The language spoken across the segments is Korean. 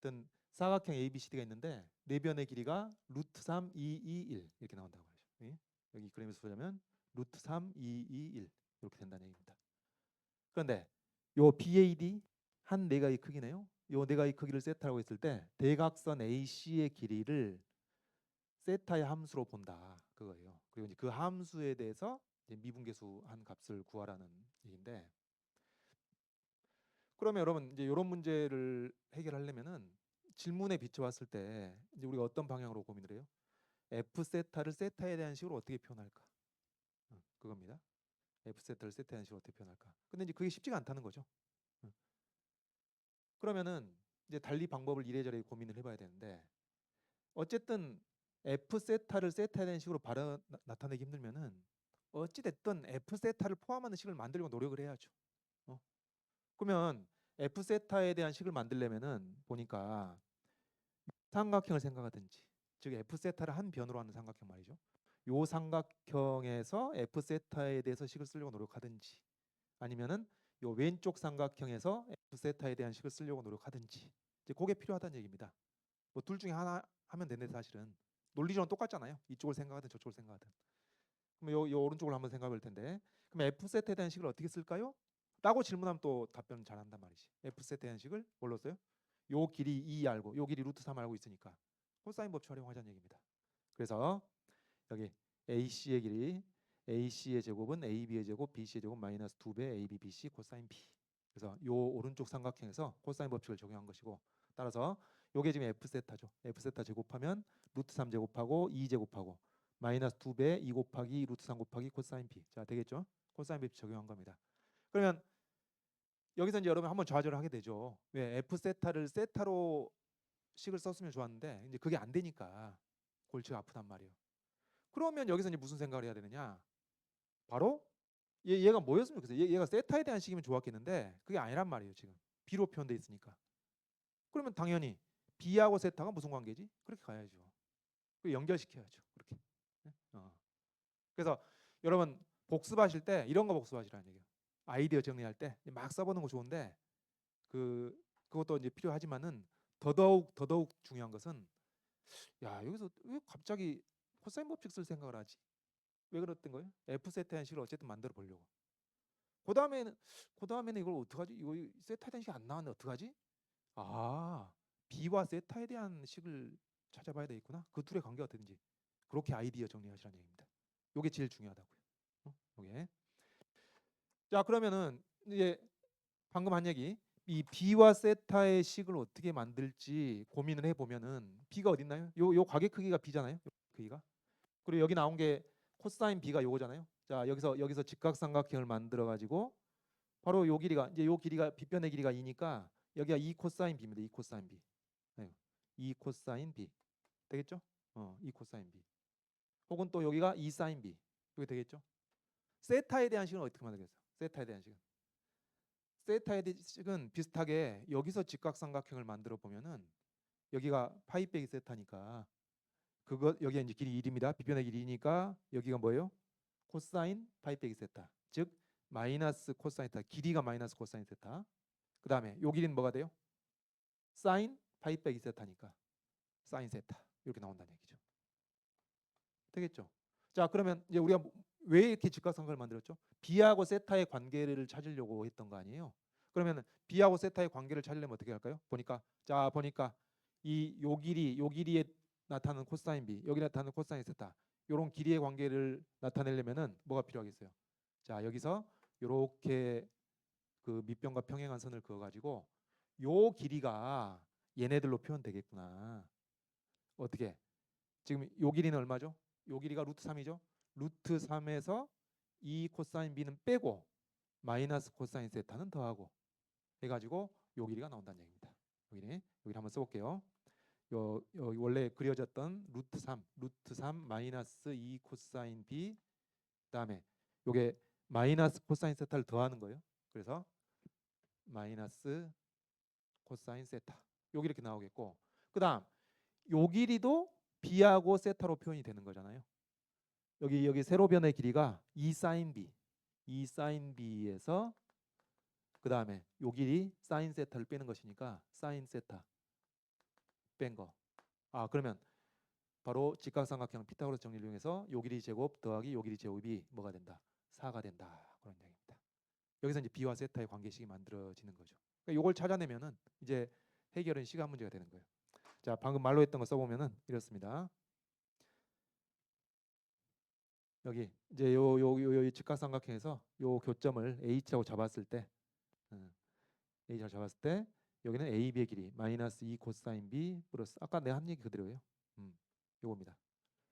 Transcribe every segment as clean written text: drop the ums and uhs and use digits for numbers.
어쨌든 사각형 ABCD가 있는데 내변의 길이가 루트 3, 2, 2, 1 이렇게 나온다고 하죠. 예? 여기 그림에서 보자면 루트 3, 2, 2, 1 이렇게 된다는 얘기입니다. 그런데 요 BAD 한 네 가지 크기네요. 요 네 가지 크기를 세타라고 했을 때 대각선 AC의 길이를 세타의 함수로 본다 그거예요. 그리고 이제 그 함수에 대해서 이제 미분계수 한 값을 구하라는 얘기인데, 그러면 여러분 이제 이런 문제를 해결하려면은 질문에 비춰봤을 때 이제 우리가 어떤 방향으로 고민을 해요? F 세타를 세타에 대한 식으로 어떻게 표현할까? 그겁니다. F 세타를 세타에 대한 식으로 어떻게 표현할까? 근데 이제 그게 쉽지가 않다는 거죠. 그러면은 이제 달리 방법을 이래저래 고민을 해봐야 되는데, 어쨌든 F 세타를 세타에 대한 식으로 나타내기 힘들면은 어찌 됐든 F 세타를 포함하는 식을 만들려고 노력을 해야죠. 그러면 F 세타에 대한 식을 만들려면은 보니까 삼각형을 생각하든지, 즉 F 세타를 한 변으로 하는 삼각형 말이죠. 요 삼각형에서 F 세타에 대해서 식을 쓰려고 노력하든지, 아니면은 요 왼쪽 삼각형에서 F 세타에 대한 식을 쓰려고 노력하든지, 이제 그게 필요하다는 얘기입니다. 뭐 둘 중에 하나 하면 되는데 사실은 논리적으로 똑같잖아요. 이쪽을 생각하든 저쪽을 생각하든. 그럼 요 오른쪽을 한번 생각해 볼 텐데, 그럼 F 세타에 대한 식을 어떻게 쓸까요? 라고 질문하면 또 답변 잘한단 말이지. F 세타에 대한 식을 뭘로 써요? 요 길이 2 알고 요 길이 루트 3 알고 있으니까 코사인 법칙 활용하자는 얘기입니다. 그래서 여기 AC의 길이, AC의 제곱은 AB의 제곱, BC의 제곱 마이너스 2배 AB, BC 코사인 B. 그래서 요 오른쪽 삼각형에서 코사인 법칙을 적용한 것이고, 따라서 요게 지금 F 세타죠. F 세타 제곱하면 루트 3 제곱하고 2 제곱하고 마이너스 2배 2 곱하기 루트 3 곱하기 코사인 B. 자, 되겠죠? 코사인 법칙 적용한 겁니다. 그러면 여기서 이제 여러분 한번 좌절을 하게 되죠. 왜 F 세타를 세타로 식을 썼으면 좋았는데 이제 그게 안 되니까 골치가 아프단 말이에요. 그러면 여기서 이제 무슨 생각을 해야 되느냐? 바로 얘가 뭐였으면 좋겠어요. 얘가 세타에 대한 식이면 좋았겠는데 그게 아니란 말이에요. 지금 B로 표현돼 있으니까. 그러면 당연히 B하고 세타가 무슨 관계지? 그렇게 가야죠. 연결시켜야죠. 그렇게. 네? 그래서 여러분 복습하실 때 이런 거 복습하시라는 얘기예요. 아이디어 정리할 때 막 써보는 거 좋은데 그것도 이제 필요하지만은 더더욱 중요한 것은, 야 여기서 왜 갑자기 코사인 법칙 쓸 생각을 하지? 왜 그랬던 거예요? F 세타의 식을 어쨌든 만들어 보려고. 그 다음에는 이걸 어떡하지? 이거 세타에 대한 식이 안 나왔는데 어떡하지? 아, B와 세타에 대한 식을 찾아봐야 되겠구나. 그 둘의 관계가 어떤지. 그렇게 아이디어 정리하시라는 얘기입니다. 이게 제일 중요하다고요. 이게. 자, 그러면은 이제 방금 한 얘기, 이 B와 세타의 식을 어떻게 만들지 고민을 해보면은 B가 어디 있나요? 요 가계 크기가 B잖아요. 요 크기가. 그리고 여기 나온 게 코사인 B가 요거잖아요. 자, 여기서 직각삼각형을 만들어 가지고 바로 요 길이가, 이제 요 길이가 B변의 길이가 2니까 여기가 2 코사인 B입니다. 2 코사인 B. 네. 2 코사인 B. 되겠죠? 2 코사인 B. 혹은 또 여기가 2 사인 B. 이게 되겠죠? 세타에 대한 식은 어떻게 만들겠어요? 세타에 대한 식은. 세타의 식은 비슷하게 여기서 직각삼각형을 만들어 보면은 여기가 파이 빼기 세타니까 그거 여기가 이제 길이 1입니다. B변의 길이 2니까 여기가 뭐예요? 코사인 파이 빼기 세타. 즉 마이너스 코사인 세타. 길이가 마이너스 코사인 세타. 그다음에 요 길이는 뭐가 돼요? 사인 파이 빼기 세타니까 사인 세타. 이렇게 나온다는 얘기죠. 되겠죠? 자, 그러면 이제 우리가 왜 이렇게 직각삼각을 만들었죠? B하고 세타의 관계를 찾으려고 했던 거 아니에요? 그러면 B하고 세타의 관계를 찾으려면 어떻게 할까요? 보니까 요 길이에 나타나는 코사인 B, 여기 나타나는 코사인 세타, 요런 길이의 관계를 나타내려면은 뭐가 필요하겠어요? 자, 여기서 요렇게 그 밑변과 평행한 선을 그어 가지고 요 길이가 얘네들로 표현되겠구나. 어떻게? 지금 요 길이는 얼마죠? 요 길이가 루트 3이죠. 루트 3에서 2 코사인 B는 빼고 마이너스 코사인 세타는 더하고 해가지고 요 길이가 나온다는 얘기입니다. 여기를 한번 써볼게요. 요 원래 그려졌던 루트 3 마이너스 2 코사인 B, 그다음에 요게 마이너스 코사인 세타를 더하는 거예요. 그래서 마이너스 코사인 세타 여기 이렇게 나오겠고, 그다음 요 길이도 B하고 세타로 표현이 되는 거잖아요. 여기 세로변의 길이가 2 사인 B, 2 사인 B에서 그 다음에 요 길이 사인 세타를 빼는 것이니까 사인 세타 뺀 거. 그러면 바로 직각삼각형 피타고라스 정리를 이용해서 요 길이 제곱 더하기 요 길이 제곱이 뭐가 된다? 4가 된다. 그런 얘기입니다. 여기서 이제 B와 세타의 관계식이 만들어지는 거죠. 그러니까 요걸 찾아내면은 이제 해결은 시간 문제가 되는 거예요. 자, 방금 말로 했던 거 써보면은 이렇습니다. 여기 이제 요 직각삼각형에서 요 교점을 H하고 잡았을 때, H하고 잡았을 때 여기는 AB의 길이 마이너스 2 코사인 B 플러스 아까 내가 한 얘기 그대로예요. 요겁니다.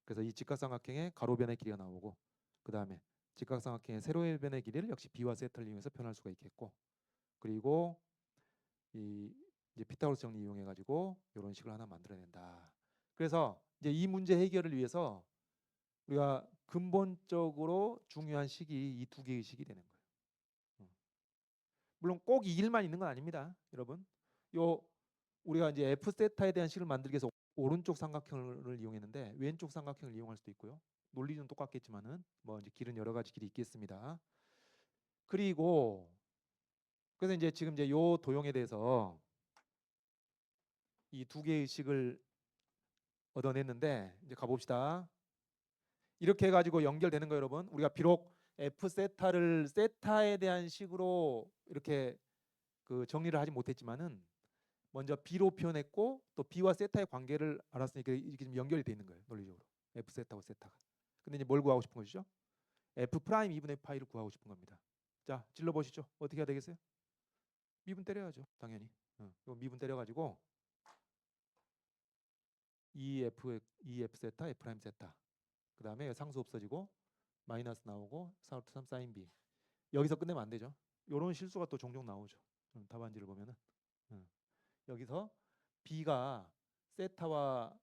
그래서 이 직각삼각형의 가로변의 길이가 나오고 그 다음에 직각삼각형의 세로의 변의 길이를 역시 B와 세타를 이용해서 표현할 수가 있겠고, 그리고 이 이제 피타고라스 정리 이용해 가지고 이런 식을 하나 만들어낸다. 그래서 이제 이 문제 해결을 위해서 우리가 근본적으로 중요한 식이 이 두 개의 식이 되는 거예요. 물론 꼭 이 길만 있는 건 아닙니다, 여러분. 요 우리가 이제 F 세타에 대한 식을 만들기 위해서 오른쪽 삼각형을 이용했는데 왼쪽 삼각형을 이용할 수도 있고요. 논리는 똑같겠지만은 뭐 이제 길은 여러 가지 길이 있겠습니다. 그리고 그래서 이제 지금 이제 요 도형에 대해서 이 두 개의 식을 얻어냈는데 이제 가봅시다. 이렇게 해가지고 연결되는 거 여러분. 우리가 비록 F 세타를 세타에 대한 식으로 이렇게 그 정리를 하지 못했지만은 먼저 B로 표현했고 또 B와 세타의 관계를 알았으니까 이렇게 좀 연결이 돼 있는 거예요, 논리적으로. F 세타와 세타가. 근데 이제 뭘 구하고 싶은 것이죠? F 프라임 2분의 파이를 구하고 싶은 겁니다. 자, 질러 보시죠. 어떻게 해야 되겠어요? 미분 때려야죠, 당연히. 이거 미분 때려가지고 EF 세타, F 프라임 세타. 그 다음에 상수 없어지고 마이너스 나오고 4루트 3 사인 B. 여기서 끝내면 안 되죠. 이런 실수가 또 종종 나오죠. 답안지를 보면은 여기서 B가 세타와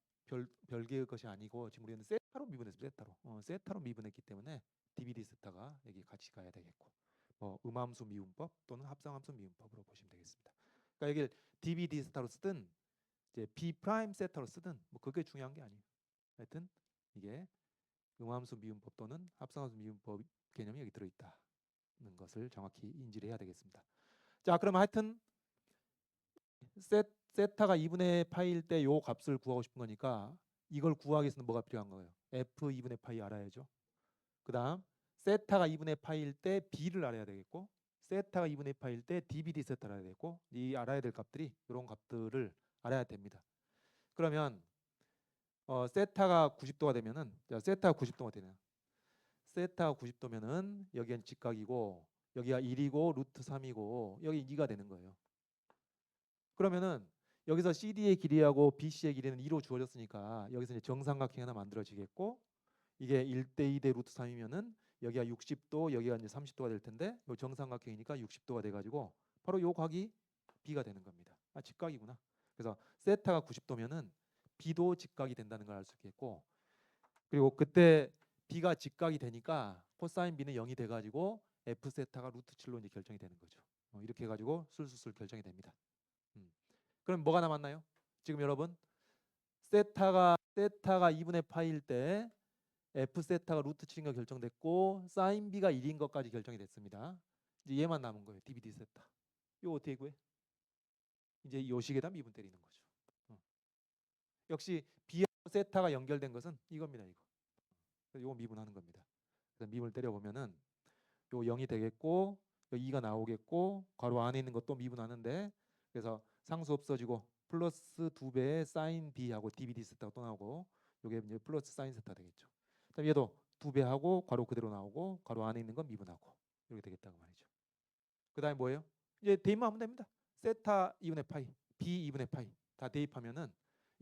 별개의 것이 아니고 지금 우리는 세타로 미분했습니다. 세타로 미분했기 때문에 DBD 세타가 여기 같이 가야 되겠고, 뭐 음함수 미분법 또는 합성함수 미분법으로 보시면 되겠습니다. 그러니까 여기 DBD 세타로 쓰든 이제 B 프라임 세타로 쓰든 뭐 그게 중요한 게 아니에요. 하여튼 이게 음함수 미분법 또는 합성함수 미분법 개념이 여기 들어있다는 것을 정확히 인지를 해야 되겠습니다. 자, 그럼 하여튼 세타가 2분의 파이일 때 요 값을 구하고 싶은 거니까 이걸 구하기 위해서는 뭐가 필요한 거예요? F 2분의 파이 알아야죠. 그 다음 세타가 2분의 파이일 때 B를 알아야 되겠고, 세타가 2분의 파이일 때 DBD 세타를 알아야 되겠고, 이 알아야 될 값들이 이런 값들을 알아야 됩니다. 그러면 세타가 90도가 되면은, 자, 세타가 90도가 되면 세타가 90도면은 여기는 직각이고 여기가 1이고 루트 3이고 여기 2가 되는 거예요. 그러면은 여기서 CD의 길이하고 BC의 길이는 2로 주어졌으니까 여기서 이제 정삼각형이 하나 만들어지겠고, 이게 1대 2대 루트 3이면은 여기가 60도 여기가 이제 30도가 될 텐데 요 정삼각형이니까 60도가 돼 가지고 바로 요 각이 B가 되는 겁니다. 직각이구나. 그래서 세타가 90도면은 B도 직각이 된다는 걸 알 수 있겠고, 그리고 그때 B가 직각이 되니까 코사인 B는 0이 돼 가지고 F 세타가 루트 7로 이제 결정이 되는 거죠. 이렇게 해 가지고 술술술 결정이 됩니다. 그럼 뭐가 남았나요? 지금 여러분 세타가 2분의 파이일 때 F 세타가 루트 7인 거 결정됐고 사인 B가 1인 것까지 결정이 됐습니다. 이제 얘만 남은 거예요. DBD 세타. 이거 어떻게 구해? 이제 요 식에다 미분 때리는 거죠. 역시 B하고 세타가 연결된 것은 이겁니다. 이거. 이거 미분하는 겁니다. 그래서 미분을 때려 보면은 요 0이 되겠고 요 2가 나오겠고 괄호 안에 있는 것도 미분하는데, 그래서 상수 없어지고 플러스 2배의 사인 B하고 DBD 세타가 또 나오고 요게 이제 플러스 사인 세타 되겠죠. 그다음 얘도 2배하고 괄호 그대로 나오고 괄호 안에 있는 건 미분하고 이렇게 되겠다고 말이죠. 그다음에 뭐예요? 이제 대입만 하면 됩니다. 세타 2분의 파이, B 2분의 파이 다 대입하면은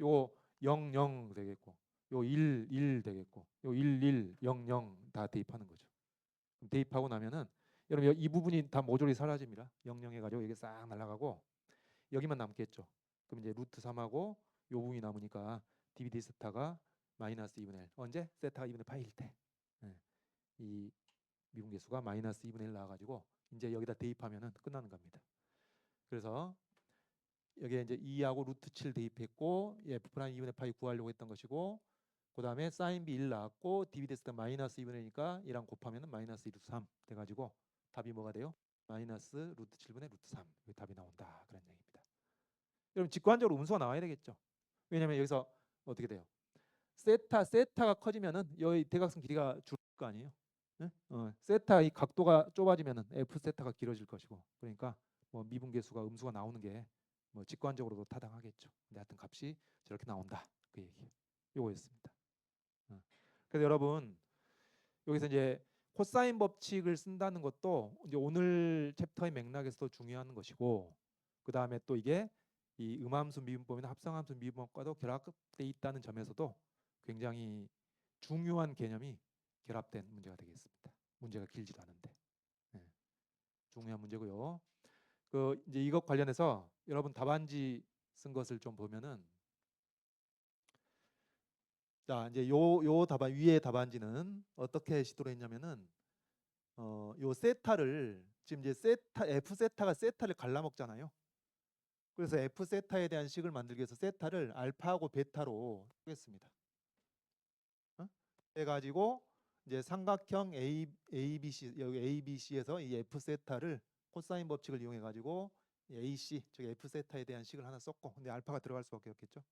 요 0, 0 되겠고 요 1, 1 되겠고 요 1, 1, 0, 0 다 대입하는 거죠. 대입하고 나면은 여러분 이 부분이 다 모조리 사라집니다. 0, 0 해가지고 이게 싹 날아가고 여기만 남겠죠. 그럼 이제 루트 3하고 요 부분이 남으니까 DBD 세타가 마이너스 2분의 1. 언제? 세타가 2분의 파이일 때. 이 미분계수가 마이너스 2분의 1 나와가지고 이제 여기다 대입하면은 끝나는 겁니다. 그래서 여기에 이제 2하고 루트 7 대입했고 F 프라임 2분의 파이 구하려고 했던 것이고, 그 다음에 사인 B 1 나왔고 DB 됐을 때 마이너스 2분의 1이니까 1랑 곱하면 마이너스 2 루트 3 돼가지고 답이 뭐가 돼요? 마이너스 루트 7분의 루트 3. 여기 답이 나온다 그런 얘기입니다. 여러분 직관적으로 운수가 나와야 되겠죠. 왜냐면 여기서 어떻게 돼요? 세타가 커지면은 여기 대각선 길이가 줄 거 아니에요? 네? 세타 이 각도가 좁아지면은 f 세타가 길어질 것이고, 그러니까 뭐 미분계수가 음수가 나오는 게 뭐 직관적으로도 타당하겠죠. 근데 하여튼 값이 저렇게 나온다, 그 얘기. 요거였습니다. 그래서 여러분 여기서 이제 코사인 법칙을 쓴다는 것도 이제 오늘 챕터의 맥락에서도 중요한 것이고, 그 다음에 또 이게 이 음함수 미분법이나 합성함수 미분법과도 결합돼 있다는 점에서도 굉장히 중요한 개념이 결합된 문제가 되겠습니다. 문제가 길지도 않은데 중요한 문제고요. 그 이제 이것 관련해서 여러분 답안지 쓴 것을 좀 보면은, 자 이제 요 답안 위에 답안지는 어떻게 시도를 했냐면은 요 세타를 지금 이제 세타 f 세타가 세타를 갈라먹잖아요. 그래서 f 세타에 대한 식을 만들기 위해서 세타를 알파하고 베타로 하겠습니다. 해가지고 이제 삼각형 ABC 여기 ABC에서 이 f 세타를 코사인 법칙을 이용해 가지고 AC 즉 f 세타에 대한 식을 하나 썼고, 근데 알파가 들어갈 수밖에 없겠죠.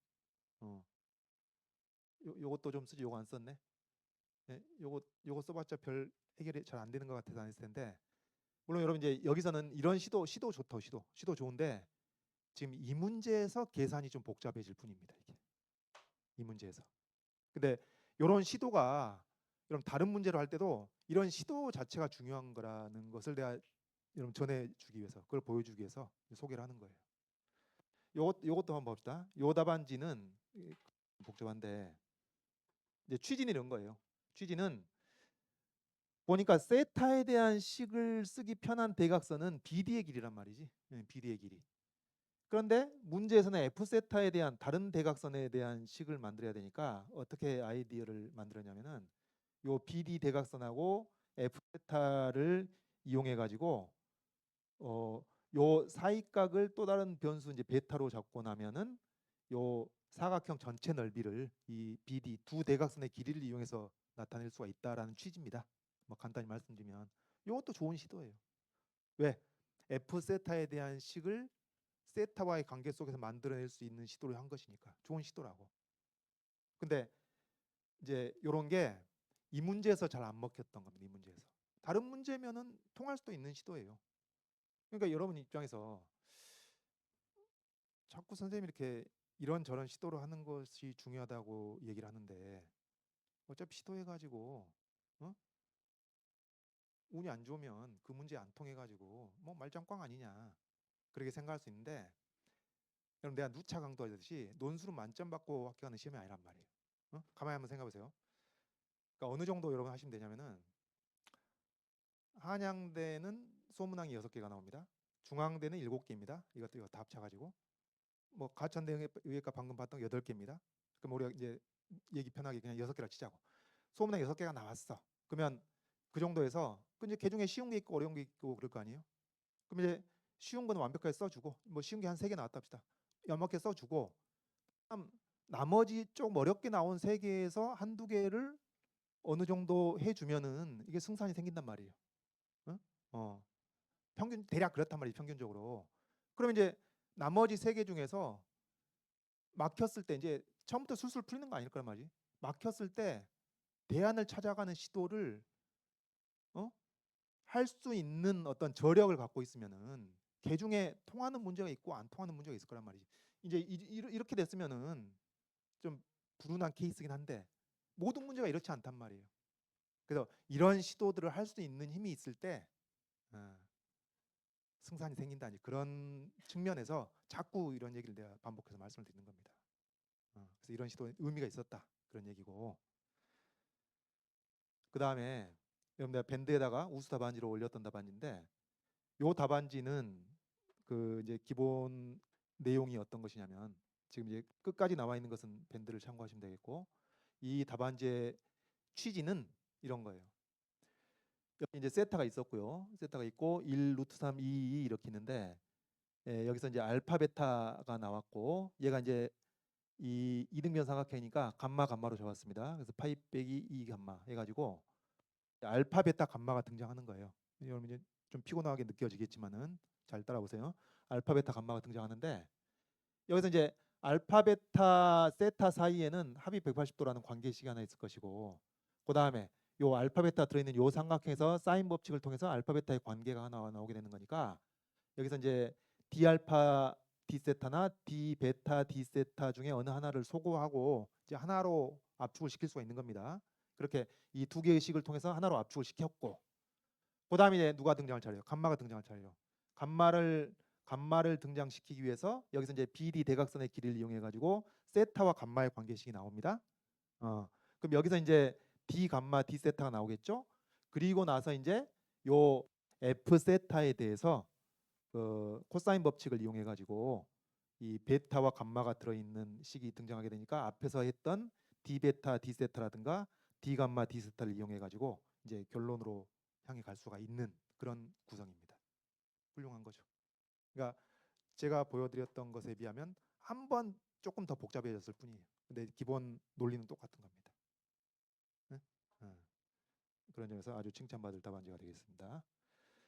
요것도 좀 쓰지. 요거 안 썼네. 요거 써봤자 별 해결이 잘 안 되는 것 같아서 안 했을 텐데, 물론 여러분 이제 여기서는 이런 시도 좋다. 시도 좋은데 지금 이 문제에서 계산이 좀 복잡해질 뿐입니다. 이게 이 문제에서. 근데 이런 시도가 여러분 다른 문제로 할 때도 이런 시도 자체가 중요한 거라는 것을 내가 여러분 전해주기 위해서, 그걸 보여주기 위해서 소개를 하는 거예요. 요것도 한번 봅시다. 요 답안지는 복잡한데 이제 취지는 이런 거예요. 취지는 보니까 세타에 대한 식을 쓰기 편한 대각선은 BD의 길이란 말이지. BD의 길이. 그런데 문제에서는 f 세타에 대한 다른 대각선에 대한 식을 만들어야 되니까 어떻게 아이디어를 만들었냐면은 요 BD 대각선하고 f 세타를 이용해 가지고 요 사이각을 또 다른 변수 이제 베타로 잡고 나면은 요 사각형 전체 넓이를 이 BD 두 대각선의 길이를 이용해서 나타낼 수가 있다라는 취지입니다. 뭐 간단히 말씀드리면 이것도 좋은 시도예요. 왜? f 세타에 대한 식을 세타와의 관계 속에서 만들어낼 수 있는 시도를 한 것이니까 좋은 시도라고. 근데 이제 이런 게 이 문제에서 잘 안 먹혔던 겁니다. 이 문제에서. 다른 문제면은 통할 수도 있는 시도예요. 그러니까 여러분 입장에서 자꾸 선생님이 이렇게 이런저런 시도를 하는 것이 중요하다고 얘기를 하는데 어차피 시도해가지고 운이 안 좋으면 그 문제 안 통해가지고 뭐 말짱꽝 아니냐 그렇게 생각할 수 있는데, 여러분 내가 누차 강조하듯이 논술은 만점 받고 합격하는 시험이 아니란 말이에요. 가만히 한번 생각해 보세요. 그러니까 어느 정도 여러분 하시면 되냐면은 한양대는 소문항이 6개가 나옵니다. 중앙대는 7개입니다. 이거 다 합쳐가지고 뭐 가천대 의예과 방금 봤던 거 8개입니다. 그럼 우리가 이제 얘기 편하게 그냥 6개라 치자고. 소문항 6개가 나왔어. 그러면 그 정도에서 이제 개중에 쉬운 게 있고 어려운 게 있고 그럴 거 아니에요. 그럼 이제 쉬운 거는 완벽하게 써주고, 뭐 쉬운 게 한 3개 나왔다 합시다. 연막해 써주고, 나머지 좀 어렵게 나온 3개에서 한두 개를 어느 정도 해주면은 이게 승산이 생긴단 말이에요. 평균 대략 그렇단 말이에요. 평균적으로. 그러면 이제 나머지 3개 중에서 막혔을 때 이제 처음부터 술술 풀리는 거 아닐 거란 말이지. 막혔을 때 대안을 찾아가는 시도를 할 수 있는 어떤 저력을 갖고 있으면은 개 중에 통하는 문제가 있고 안 통하는 문제가 있을 거란 말이지. 이제 이렇게 됐으면은 좀 불운한 케이스긴 한데 모든 문제가 이렇지 않단 말이에요. 그래서 이런 시도들을 할 수 있는 힘이 있을 때 승산이 생긴다니, 그런 측면에서 자꾸 이런 얘기를 내가 반복해서 말씀을 드리는 겁니다. 그래서 이런 시도에 의미가 있었다 그런 얘기고, 그 다음에 여러분 내가 밴드에다가 우수 답안지로 올렸던 답안지인데, 요 답안지는 그 이제 기본 내용이 어떤 것이냐면 지금 이제 끝까지 나와 있는 것은 밴드를 참고하시면 되겠고, 이 답안지의 취지는 이런 거예요. 여기 이제 세타가 있었고요. 세타가 있고 1 루트 3 2 이렇게 있는데, 여기서 이제 알파 베타가 나왔고, 얘가 이제 이 이등변 삼각형이니까 감마로 적었습니다. 그래서 파이 빼기 2 감마 해가지고 알파 베타 감마가 등장하는 거예요. 여러분 이제 좀 피곤하게 느껴지겠지만은 잘 따라보세요. 알파 베타 감마가 등장하는데, 여기서 이제 알파, 베타, 세타 사이에는 합이 180도라는 관계식이 하나 있을 것이고, 그 다음에 요 알파, 베타 들어있는 요 삼각형에서 사인 법칙을 통해서 알파, 베타의 관계가 하나 나오게 되는 거니까, 여기서 이제 d 알파 d 세타나 d 베타 d 세타 중에 어느 하나를 소거하고 이제 하나로 압축을 시킬 수가 있는 겁니다. 그렇게 이 두 개의 식을 통해서 하나로 압축을 시켰고, 그다음에 이제 누가 등장을 차려요? 감마가 등장을 차려요. 감마를 등장시키기 위해서 여기서 이제 BD 대각선의 길이를 이용해 가지고 세타와 감마의 관계식이 나옵니다. 그럼 여기서 이제 D 감마 D 세타가 나오겠죠? 그리고 나서 이제 요 F 세타에 대해서 코사인 법칙을 이용해 가지고 이 베타와 감마가 들어있는 식이 등장하게 되니까 앞에서 했던 D 베타 D 세타라든가 D 감마 D 세타를 이용해 가지고 이제 결론으로 향해 갈 수가 있는 그런 구성입니다. 훌륭한 거죠. 그러니까 제가 보여드렸던 것에 비하면 한 번 조금 더 복잡해졌을 뿐이에요. 근데 기본 논리는 똑같은 겁니다. 네? 그런 점에서 아주 칭찬받을 답안지가 되겠습니다.